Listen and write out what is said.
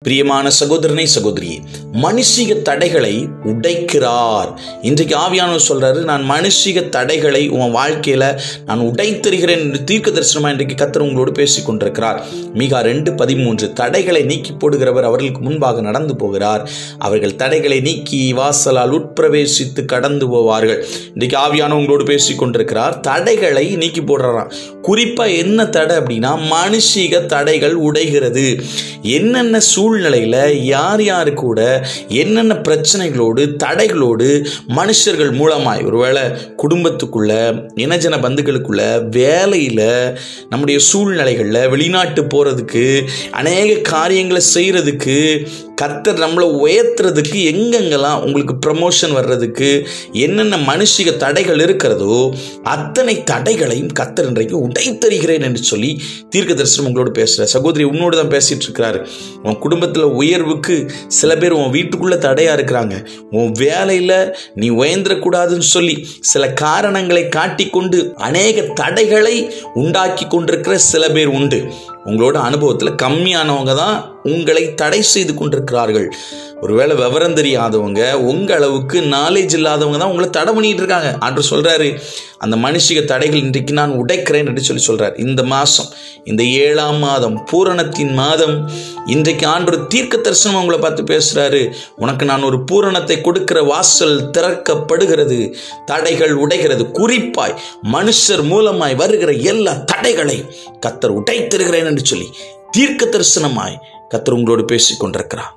பிரியமான சகோதரனை சகோதரியே, மனுஷிக தடைகளை உடைக்கிறார். இன்றைக்கு ஆவியானவர் சொல்றாரு, நான் மனுஷிக தடைகளை உன் வாழ்க்கையில நான் உடைத்தருகிறேன் என்று தீர்க்க தரிசனமா இன்றைக்கு கர்த்தர் உங்களோடு பேசிக் கொண்டிருக்கிறார். மீகா 2:13, தடைகளை நீக்கி போடுகிறவர் அவர்களுக்கு முன்பாக நடந்து போகிறார். அவர்கள் தடைகளை நீக்கி வாசலால் உட்பிரவேசித்து கடந்து போவார்கள். இன்றைக்கு ஆவியானவர் உங்களோடு பேசிக் கொண்டிருக்கிறார். தடைகளை நீக்கி போடுறாராம். குறிப்பா என்ன தடை அப்படின்னா, மனுஷிக தடைகள் உடைகிறது. என்னென்ன சூழ்நிலையில யார் யாரு கூட என்னென்ன பிரச்சனைகளோடு தடைகளோடு மனுஷர்கள் மூலமாய், ஒருவேளை குடும்பத்துக்குள்ள, இனஜன பந்துக்களுக்குள்ள, வேலையில, நம்முடைய சூழ்நிலைகள்ல, வெளிநாட்டு போறதுக்கு, அநேக காரியங்களை செய்யறதுக்கு, கர்த்தர் நம்மளை உயர்த்துறதுக்கு, எங்கெங்கெல்லாம் உங்களுக்கு ப்ரமோஷன் வர்றதுக்கு என்னென்ன மனுஷிக தடைகள் இருக்கிறதோ அத்தனை தடைகளையும் கர்த்தர் இன்றைக்கு உடைத்தருகிறேன் என்று சொல்லி தீர்க்க தரிசனம் உங்களோடு பேசுற சகோதரி உன்னோடு தான் பேசிட்டு இருக்கிறாரு. உன் குடும்பத்தில் உயர்வுக்கு சில பேர் உன் வீட்டுக்குள்ள தடையா இருக்கிறாங்க. உன் வேலையில நீ உயர்ந்துடக்கூடாதுன்னு சொல்லி சில காரணங்களை காட்டிக்கொண்டு அநேக தடைகளை உண்டாக்கி கொண்டிருக்கிற சில பேர் உண்டு. உங்களோட அனுபவத்தில் கம்மியானவங்க தான் உங்களை தடை செய்து கொண்டிருக்கிறார்கள். ஒருவேளை விவரம் தெரியாதவங்க, உங்க அளவுக்கு நாலேஜ் இல்லாதவங்க தான் உங்களை தடை பண்ணிட்டு இருக்காங்க. ஆண்டவர் சொல்றாரு, அந்த மனுஷிக தடைகள் இன்றைக்கு நான் உடைக்கிறேன் என்று சொல்றார். இந்த மாசம், இந்த 7ஆம் மாதம், பூரணத்தின் மாதம், இன்றைக்கு ஆண்டவர் தீர்க்க தரிசனம் உங்களை பார்த்து பேசுறாரு. உனக்கு நான் ஒரு பூரணத்தை கொடுக்கிற வாசல் திறக்கப்படுகிறது, தடைகள் உடைகிறது. குறிப்பாய் மனுஷர் மூலமாய் வருகிற எல்லா தடைகளை கர்த்தர் உடைத்திருக்கிறேன் என்று சொல்லி தீர்க்க தரிசனமாய் கர்த்தர் உங்களோடு பேசிக் கொண்டிருக்கிறார்.